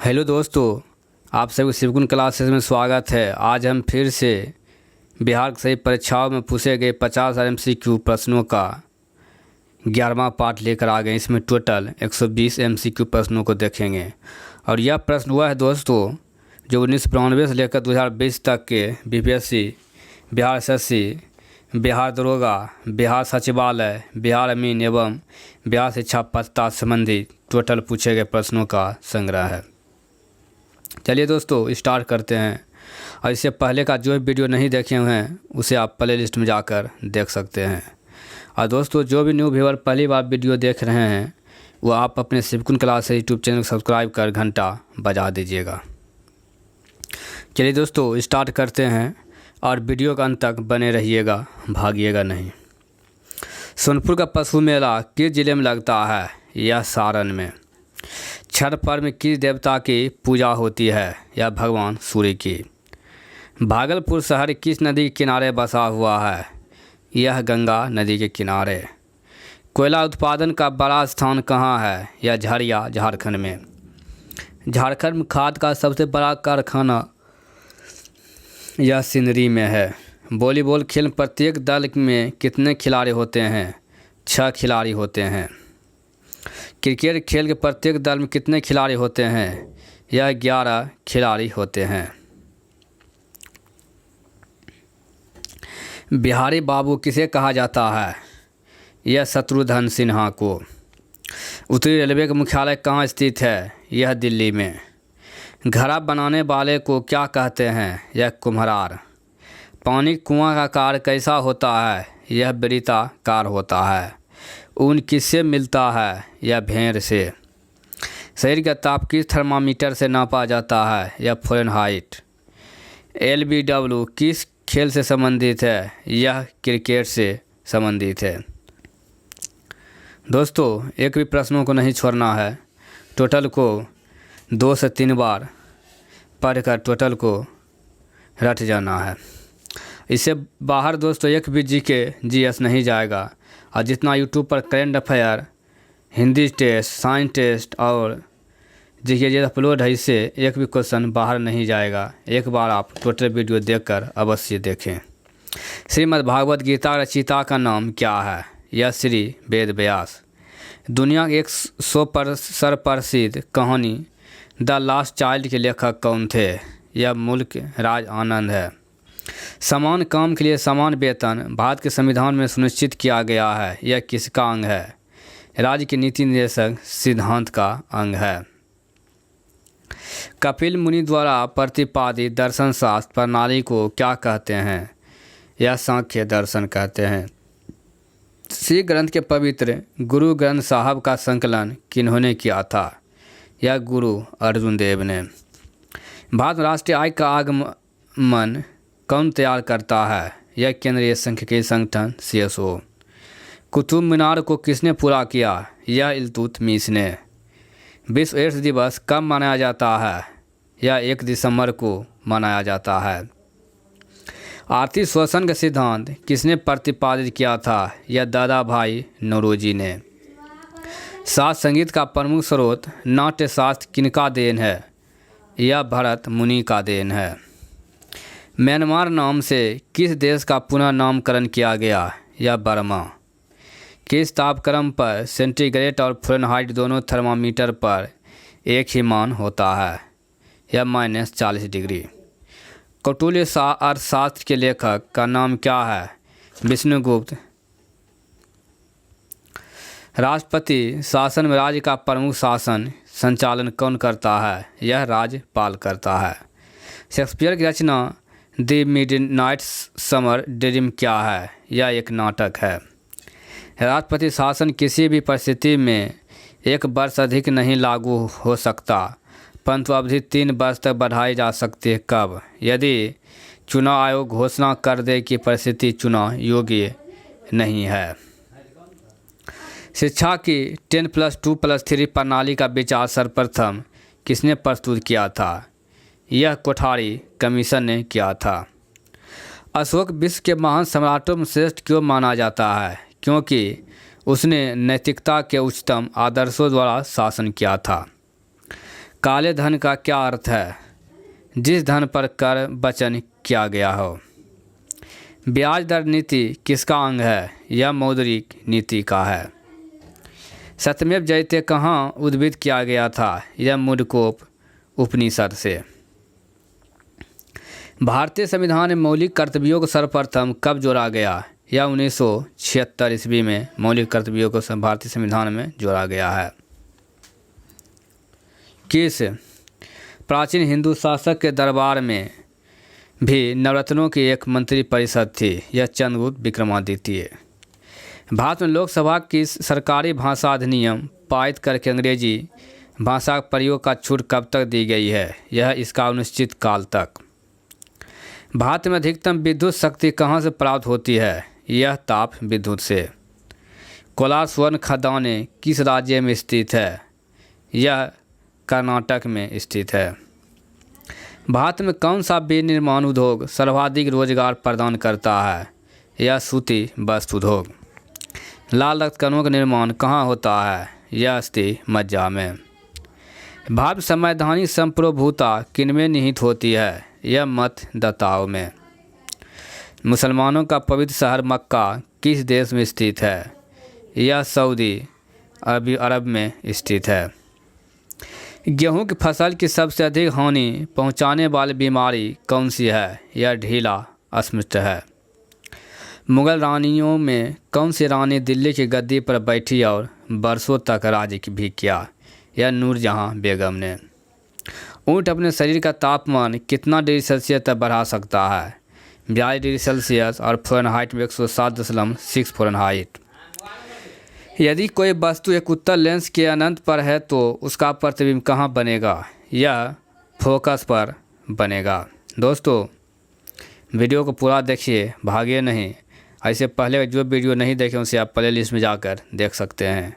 Hello दोस्तों, आप सभी शिवगुण क्लासेस में स्वागत है। आज हम फिर से बिहार की सभी परीक्षाओं में पूछे गए 50 MCQ प्रश्नों का 11वां पार्ट लेकर आ गए। इसमें टोटल 120 MCQ प्रश्नों को देखेंगे और यह प्रश्न हुआ है दोस्तों जो 1992 से लेकर 2020 तक के BPSC, बिहार SSC, बिहार दरोगा, बिहार सचिवालय, बिहार अमीन एवं बिहार शिक्षा पात्रता संबंधी टोटल पूछे गए प्रश्नों का संग्रह है। चलिए दोस्तों स्टार्ट करते हैं। और इससे पहले का जो भी वीडियो नहीं देखे हुए हैं उसे आप प्ले लिस्ट में जाकर देख सकते हैं। और दोस्तों जो भी न्यू व्यूअर पहली बार वीडियो देख रहे हैं वो आप अपने शिवगुण क्लास यूट्यूब चैनल को सब्सक्राइब कर घंटा बजा दीजिएगा। चलिए दोस्तों स्टार्ट करते हैं और वीडियो का अंत तक बने रहिएगा, भागिएगा नहीं। सोनपुर का पशु मेला किस जिले में लगता है? यह सारण में। छठ पर्व में किस देवता की पूजा होती है? यह भगवान सूर्य की। भागलपुर शहर किस नदी के किनारे बसा हुआ है? यह गंगा नदी के किनारे। कोयला उत्पादन का बड़ा स्थान कहाँ है? यह झरिया झारखंड में। झारखंड में खाद का सबसे बड़ा कारखाना यह सिंदरी में है। वॉलीबॉल खेल में प्रत्येक दल में कितने खिलाड़ी होते हैं? 6 खिलाड़ी होते हैं। क्रिकेट खेल के प्रत्येक दल में कितने खिलाड़ी होते हैं? यह 11 खिलाड़ी होते हैं। बिहारी बाबू किसे कहा जाता है? यह शत्रुघ्न सिन्हा को। उत्तरी रेलवे का मुख्यालय कहाँ स्थित है? यह दिल्ली में। घड़ा बनाने वाले को क्या कहते हैं? यह कुम्हार। पानी कुआं का आकार कैसा होता है? यह वृत्ताकार होता है। ऊन किससे मिलता है? यह भेड़ से। शरीर का ताप किस थर्मामीटर से नापा जाता है? यह फ़ारेनहाइट। LBW किस खेल से संबंधित है? यह क्रिकेट से संबंधित है। दोस्तों एक भी प्रश्नों को नहीं छोड़ना है। टोटल को 2 से 3 बार पढ़कर टोटल को रट जाना है। इससे बाहर दोस्तों एक भी GS नहीं जाएगा। और जितना यूट्यूब पर current affair, Hindi test, science test और GK अपलोड है इससे एक भी क्वेश्चन बाहर नहीं जाएगा। एक बार आप टोटल वीडियो देखकर अवश्य देखें। श्रीमद् भागवत गीता रचयिता का नाम क्या है? यह श्री वेद व्यास। दुनिया की 100% प्रसिद्ध कहानी द लास्ट चाइल्ड के लेखक कौन थे? यह मुल्क राज आनंद है। समान काम के लिए समान वेतन भारत के संविधान में सुनिश्चित किया गया है। यह किसका अंग है? राज्य के नीति निर्देशक सिद्धांत का अंग है। कपिल मुनि द्वारा प्रतिपादित दर्शन शास्त्र प्रणाली को क्या कहते हैं? यह सांख्य दर्शन कहते हैं। सिख ग्रंथ के पवित्र गुरु ग्रंथ साहब का संकलन किन्होंने किया था? यह गुरु अर्जुन देव ने। भारत में राष्ट्रीय आय का आगमन कौन तैयार करता है? यह केंद्रीय सांख्यिकी संगठन CSO। कुतुब मीनार को किसने पूरा किया? यह इल्तुतमिश ने। विश्व एड्स दिवस कब मनाया जाता है? यह 1 दिसंबर को मनाया जाता है। आर्थिक शोषण का सिद्धांत किसने प्रतिपादित किया था? यह दादा भाई नौरोजी ने। शास्त्र संगीत का प्रमुख स्रोत नाट्य शास्त्र किनका देन है? यह भरत मुनि का देन है। म्यांमार नाम से किस देश का पुनः नामकरण किया गया? यह बर्मा। किस तापक्रम पर सेंटीग्रेड और फ़ारेनहाइट दोनों थर्मामीटर पर एक ही मान होता है? यह -40 डिग्री। कौटिल्य अर्थशास्त्र के लेखक का नाम क्या है? विष्णुगुप्त। राष्ट्रपति शासन में राज्य का प्रमुख शासन संचालन कौन करता है? यह राज्यपाल करता है। शेक्सपियर की रचना द मिडनाइट समर ड्रीम क्या है? यह एक नाटक है। राष्ट्रपति शासन किसी भी परिस्थिति में 1 वर्ष अधिक नहीं लागू हो सकता, परंतु अवधि 3 वर्ष तक बढ़ाई जा सकती है। कब? यदि चुनाव आयोग घोषणा कर दे कि परिस्थिति चुनाव योग्य नहीं है। शिक्षा की 10+2+3 प्रणाली का विचार सर्वप्रथम किसने प्रस्तुत किया था? यह कोठारी कमीशन ने किया था। अशोक विश्व के महान सम्राटों में श्रेष्ठ क्यों माना जाता है? क्योंकि उसने नैतिकता के उच्चतम आदर्शों द्वारा शासन किया था। काले धन का क्या अर्थ है? जिस धन पर कर वचन किया गया हो। ब्याज दर नीति किसका अंग है? यह मौद्रिक नीति का है। सत्यमेव जयते कहाँ उद्भिद किया गया था? यह मुंडकोप उपनिषद से। भारतीय संविधान में मौलिक कर्तव्यों को सर्वप्रथम कब जोड़ा गया? यह 1976 ईस्वी में मौलिक कर्तव्यों को भारतीय संविधान में जोड़ा गया है। किस प्राचीन हिंदू शासक के दरबार में भी नवरत्नों की एक मंत्री परिषद थी? यह चंद्रगुप्त विक्रमादित्य। भारत में लोकसभा की सरकारी भाषा अधिनियम पारित करके अंग्रेजी भाषा का प्रयोग का छूट कब तक दी गई है? यह इसका अनिश्चित काल तक। भारत में अधिकतम विद्युत शक्ति कहाँ से प्राप्त होती है? यह ताप विद्युत से। कोलार स्वर्ण खदानें किस राज्य में स्थित है? यह कर्नाटक में स्थित है। भारत में कौन सा विनिर्माण उद्योग सर्वाधिक रोजगार प्रदान करता है? यह सूती वस्त्र उद्योग। लाल रक्त कणों का निर्माण कहाँ होता है? यह अस्थि मज्जा में। भारत संवैधानिक संप्रभुता किनमें निहित होती है? यह मतदाताओं में। मुसलमानों का पवित्र शहर मक्का किस देश में स्थित है? यह सऊदी अरब में स्थित है। गेहूं की फसल की सबसे अधिक हानि पहुंचाने वाली बीमारी कौन सी है? यह ढीला अस्मिष्ट है। मुगल रानियों में कौन सी रानी दिल्ली की गद्दी पर बैठी और बरसों तक राज भी किया? यह नूरजहां बेगम ने। ऊँट अपने शरीर का तापमान कितना डिग्री सेल्सियस तक बढ़ा सकता है? 42 डिग्री सेल्सियस और फ़ारेनहाइट में 107.6 फ़ारेनहाइट। यदि कोई वस्तु एक उत्तल लेंस के अनंत पर है तो उसका प्रतिबिंब कहाँ बनेगा? यह फोकस पर बनेगा। दोस्तों, वीडियो को पूरा देखिए, भागिए नहीं। ऐसे पहले जो वीडियो नहीं देखे उसे आप प्ले लिस्ट में जाकर देख सकते हैं,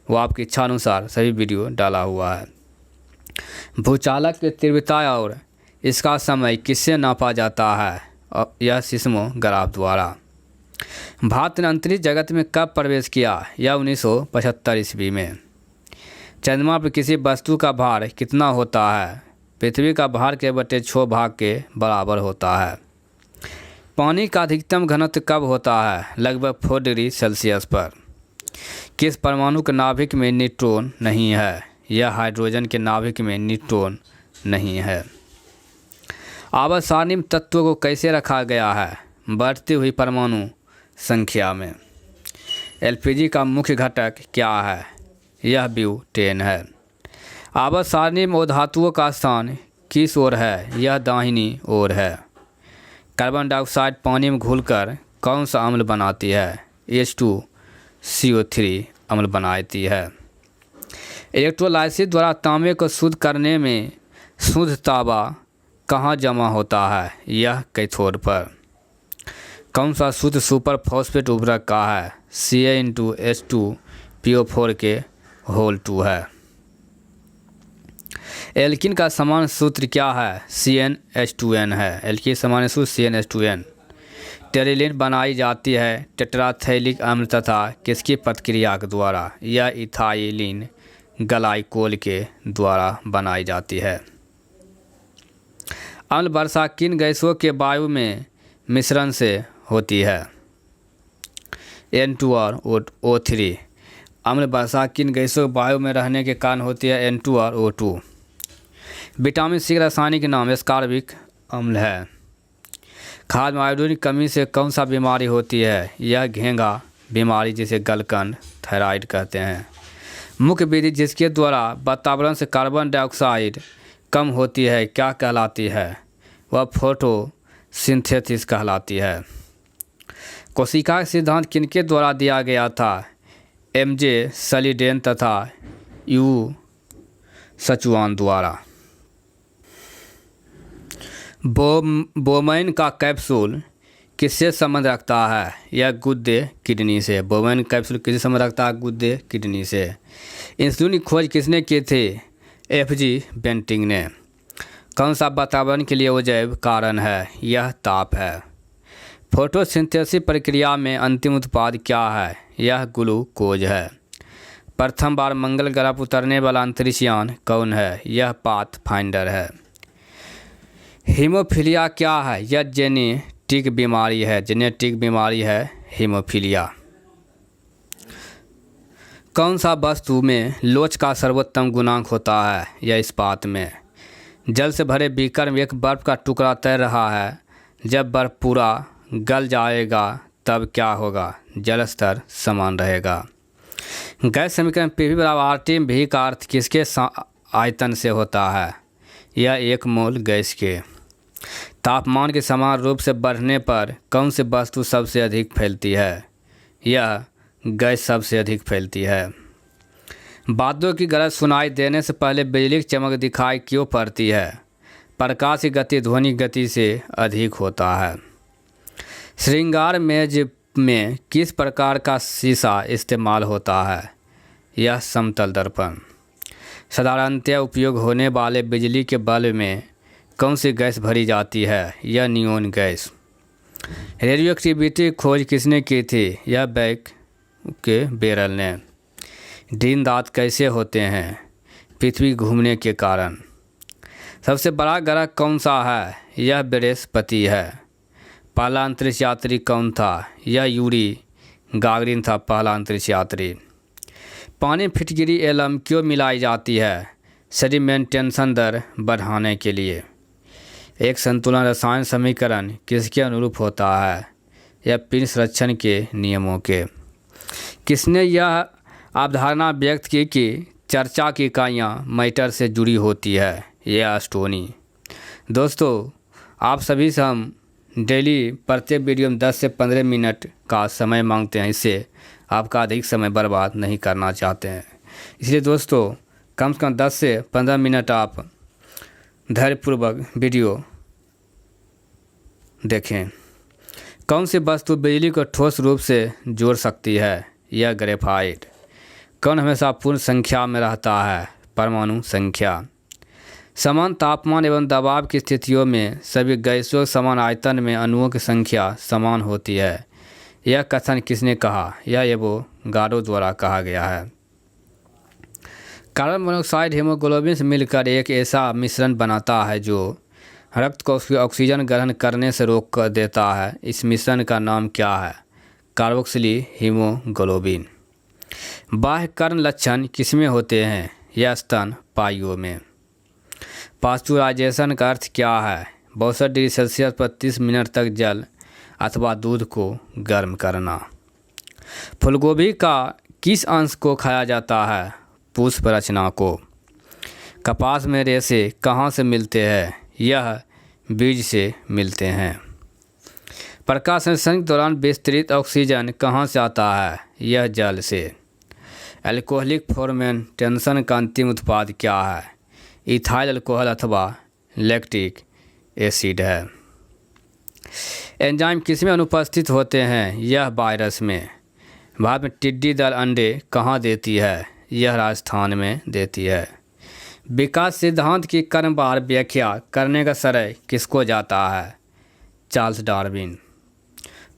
वो आपकी इच्छा अनुसार सभी वीडियो डाला हुआ है। भूचालक की तीव्रता और इसका समय किससे नापा जाता है? यह सिस्मोग्राफ द्वारा। भारत ने अंतरिक्ष जगत में कब प्रवेश किया? यह 1975 ईस्वी में। चंद्रमा पर किसी वस्तु का भार कितना होता है? पृथ्वी का भार के 6 भाग के बराबर होता है। पानी का अधिकतम घनत्व कब होता है? लगभग 4 डिग्री सेल्सियस पर। किस परमाणु के नाभिक में न्यूट्रॉन नहीं है? यह हाइड्रोजन के नाभिक में न्यूट्रॉन नहीं है। आवर्त सारणी में तत्वों को कैसे रखा गया है? बढ़ती हुई परमाणु संख्या में। एलपीजी का मुख्य घटक क्या है? यह ब्यूटेन है। आवर्त सारणी में धातुओं का स्थान किस ओर है? यह दाहिनी ओर है। कार्बन डाइऑक्साइड पानी में घुलकर कौन सा अम्ल बनाती है? H2CO3 अम्ल बनाती है। इलेक्ट्रोलाइसिस द्वारा तांबे को शुद्ध करने में शुद्ध तांबा कहाँ जमा होता है? यह कैथोड पर। कौन सा शुद्ध सुपर फॉस्फेट उर्वरक का है? Ca*H2PO4 के होल 2 है। एल्किन का समान सूत्र क्या है? CnH2n है। एल्किन समान सूत्र CnH2n। टेरिलिन बनाई जाती है टेट्राथैलिक अम्ल तथा किसकी प्रतिक्रिया के द्वारा? यह इथाइलिन ग्लाइकोल के द्वारा बनाई जाती है। अम्ल वर्षा किन गैसों के वायु में मिश्रण से होती है? N2 और O3। अम्ल वर्षा किन गैसों के वायु में रहने के कारण होती है? N2 और O2। विटामिन सी का रासायनिक नाम एस्कॉर्बिक अम्ल है। खाद्य में आयोडीन की कमी से कौन सा बीमारी होती है? यह घेंघा बीमारी जिसे गलकंड थायराइड कहते हैं। मुख्य विधि जिसके द्वारा वातावरण से कार्बन डाइऑक्साइड कम होती है क्या कहलाती है? वह फोटोसिंथेसिस कहलाती है। कोशिका का सिद्धांत किनके द्वारा दिया गया था? MJ सलीडेन तथा यू सचुआन द्वारा। बोमैन का कैप्सूल किससे संबंध रखता है? यह गुर्दे किडनी से। बोमैन कैप्सूल किससे संबंध रखता है? गुर्दे किडनी से। इंसुलिन की खोज किसने की थी? FG बेंटिंग ने। कौन सा वातावरण के लिए अजैव कारण है? यह ताप है। फोटोसिंथेसिस प्रक्रिया में अंतिम उत्पाद क्या है? यह ग्लूकोज है। प्रथम बार मंगल ग्रह पर उतरने वाला अंतरिक्ष यान कौन है? यह पाथफाइंडर है। हीमोफीलिया क्या है? यह जेनेटिक बीमारी है। जेनेटिक बीमारी है हीमोफीलिया। कौन सा वस्तु में लोच का सर्वोत्तम गुणांक होता है? यह इस्पात में। जल से भरे बीकर में एक बर्फ़ का टुकड़ा तैर रहा है। जब बर्फ़ पूरा गल जाएगा तब क्या होगा? जल स्तर समान रहेगा। गैस समीकरण Pv बराबर RT में V का अर्थ किसके आयतन से होता है? यह 1 मोल गैस के। तापमान के समान रूप से बढ़ने पर कौन सी वस्तु सबसे अधिक फैलती है? यह गैस सबसे अधिक फैलती है। बादलों की गरज सुनाई देने से पहले बिजली की चमक दिखाई क्यों पड़ती है? प्रकाश की गति ध्वनि गति से अधिक होता है। श्रृंगार मेज में किस प्रकार का शीशा इस्तेमाल होता है? यह समतल दर्पण। साधारणतः उपयोग होने वाले बिजली के बल्ब में कौन सी गैस भरी जाती है? यह नियोन गैस। रेडियो एक्टिविटी की खोज किसने की थी? यह बैक के बेरल ने। दिन रात कैसे होते हैं? पृथ्वी घूमने के कारण। सबसे बड़ा ग्रह कौन सा है? यह बृहस्पति है। पहला अंतरिक्ष यात्री कौन था? यह यूरी गागरिन था पहला अंतरिक्ष यात्री। पानी फिटकिरी एलम क्यों मिलाई जाती है? सेडिमेंटेशन दर बढ़ाने के लिए। एक संतुलन रसायन समीकरण किसके अनुरूप होता है? यह पिंड संरक्षण के नियमों के। किसने यह अवधारणा व्यक्त की कि चर्चा की इकाइयाँ मैटर से जुड़ी होती है? यह स्टोनी। दोस्तों, आप सभी से हम डेली प्रत्येक वीडियो में 10 से 15 मिनट का समय मांगते हैं। इससे आपका अधिक समय बर्बाद नहीं करना चाहते हैं। इसलिए दोस्तों, कम से कम 10 से 15 मिनट आप धैर्यपूर्वक वीडियो देखें। कौन सी वस्तु बिजली को ठोस रूप से जोड़ सकती है? यह ग्रेफाइट। कौन हमेशा पूर्ण संख्या में रहता है? परमाणु संख्या। समान तापमान एवं दबाव की स्थितियों में सभी गैसों समान आयतन में अणुओं की संख्या समान होती है। यह कथन किसने कहा? यह एवोगाड्रो द्वारा कहा गया है। कार्बन मोनोऑक्साइड हीमोग्लोबिन से मिलकर एक ऐसा मिश्रण बनाता है जो रक्त को ऑक्सीजन ग्रहण करने से रोक कर देता है। इस मिश्रण का नाम क्या है? Carboxyl haemoglobin. बाह्य कर्ण लक्षण किसमें होते हैं? यह स्तनपायियों में। पास्चुराइजेशन का अर्थ क्या है? 62 डिग्री सेल्सियस पर 30 मिनट तक जल अथवा दूध को गर्म करना। फूलगोभी का किस अंश को खाया जाता है? पुष्प रचना को। कपास में रेशे कहाँ से मिलते हैं? यह बीज से मिलते हैं। प्रकाश संश्लेषण के दौरान विस्तृत ऑक्सीजन कहाँ से आता है? यह जल से। अल्कोहलिक फर्मेंटेशन का अंतिम उत्पाद क्या है? इथाइल अल्कोहल अथवा लैक्टिक एसिड है। एंजाइम किसमें अनुपस्थित होते हैं? यह वायरस में। भारत में टिड्डी दल अंडे कहाँ देती है? यह राजस्थान में देती है। विकास सिद्धांत की क्रमवार व्याख्या करने का श्रेय किसको जाता है? Charles Darwin.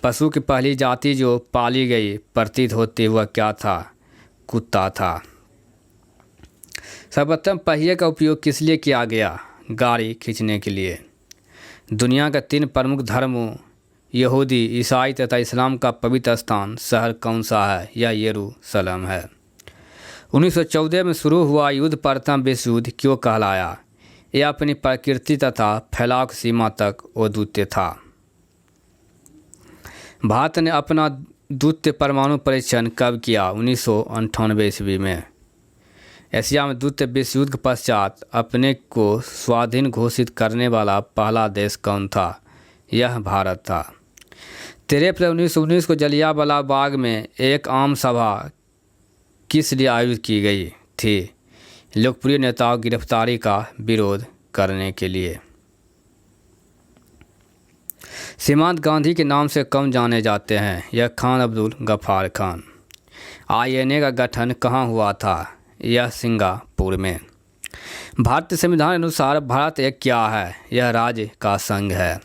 पशु की पहली जाति जो पाली गई प्रतीत होती हुआ क्या था? कुत्ता था। सर्वप्रथम पहिए का उपयोग किस लिए किया गया? गाड़ी खींचने के लिए। दुनिया के 3 प्रमुख धर्मों यहूदी, ईसाई तथा इस्लाम का पवित्र स्थान शहर कौन सा है? यह यरूशलेम है। 1914 में शुरू हुआ युद्ध प्रथम विश्व युद्ध क्यों कहलाया? यह अपनी प्रकृति तथा फैलाव की सीमा तक अद्वितीय था। भारत ने अपना द्वितीय परमाणु परीक्षण कब किया? 1998 ईस्वी में। एशिया में द्वितीय विश्व युद्ध के पश्चात अपने को स्वाधीन घोषित करने वाला पहला देश कौन था? यह भारत था। 13 अप्रैल 1919 को जलियांवाला बाग में एक आम सभा किस लिए आयोजित की गई थी? लोकप्रिय नेताओं की गिरफ्तारी का विरोध करने के लिए। सीमांत गांधी के नाम से कौन जाने जाते हैं? यह खान अब्दुल गफ्फार खान। INA का गठन कहाँ हुआ था? यह सिंगापुर में। भारतीय संविधान अनुसार भारत एक क्या है? यह राज्य का संघ है।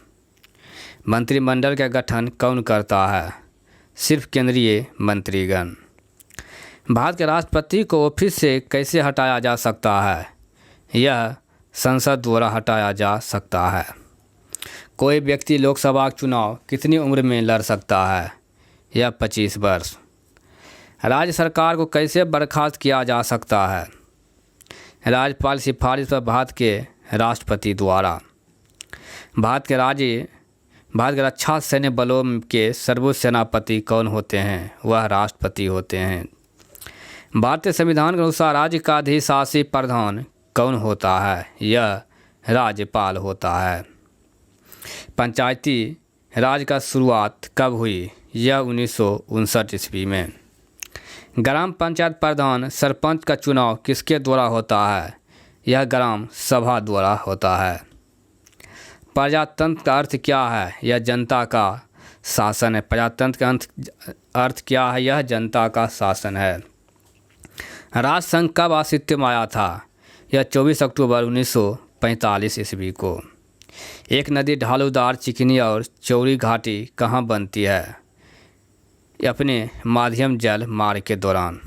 मंत्रिमंडल का गठन कौन करता है? सिर्फ केंद्रीय मंत्रीगण। भारत के राष्ट्रपति को ऑफिस से कैसे हटाया जा सकता है? यह संसद द्वारा हटाया जा सकता है। कोई व्यक्ति लोकसभा चुनाव कितनी उम्र में लड़ सकता है? यह 25 वर्ष। राज्य सरकार को कैसे बर्खास्त किया जा सकता है? राज्यपाल सिफारिश पर भारत के राष्ट्रपति द्वारा। भारत के रक्षा सैन्य बलों के सर्वोच्च सेनापति कौन होते हैं? वह राष्ट्रपति होते हैं। भारतीय संविधान के अनुसार राज्य का अधिशासी प्रधान कौन होता है? यह राज्यपाल होता है। पंचायती राज का शुरुआत कब हुई? यह 1959 ईस्वी में। ग्राम पंचायत प्रधान सरपंच का चुनाव किसके द्वारा होता है? यह ग्राम सभा द्वारा होता है। प्रजातंत्र का अर्थ क्या है? यह जनता का शासन है। प्रजातंत्र का अर्थ क्या है? यह जनता का शासन है। राष्ट्रसंघ कब अस्तित्व में आया था? यह 24 अक्टूबर 1945 ईस्वी को। एक नदी ढालूदार, चिकनी और चौड़ी घाटी कहाँ बनती है? अपने माध्यम जल मार्ग के दौरान।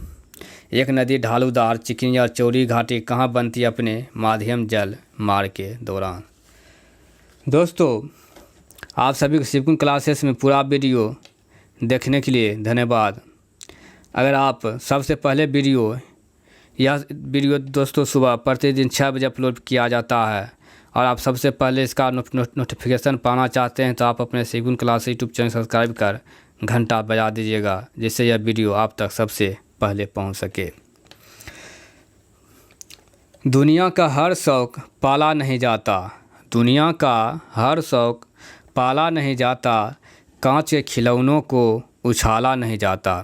एक नदी ढालूदार, चिकनी और चौड़ी घाटी कहाँ बनती है? अपने माध्यम जल मार्ग के दौरान। दोस्तों, आप सभी को शिवकुंज क्लासेस में पूरा वीडियो देखने के लिए धन्यवाद। अगर आप सबसे पहले यह वीडियो दोस्तों सुबह प्रतिदिन 6 बजे अपलोड किया जाता है और आप सबसे पहले इसका नोटिफिकेशन पाना चाहते हैं तो आप अपने Shivkunj classes YouTube channel subscribe कर घंटा बजा दीजिएगा, जिससे यह वीडियो आप तक सबसे पहले पहुंच सके। दुनिया का हर शौक पाला नहीं जाता। दुनिया का हर शौक पाला नहीं जाता। कांच के खिलौनों को उछाला नहीं जाता।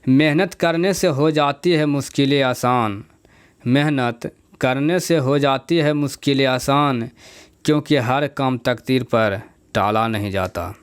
मेहनत करने से हो जाती है मुश्किलें आसान। मेहनत करने से हो जाती है मुश्किलें आसान, क्योंकि हर काम तकदीर पर टाला नहीं जाता।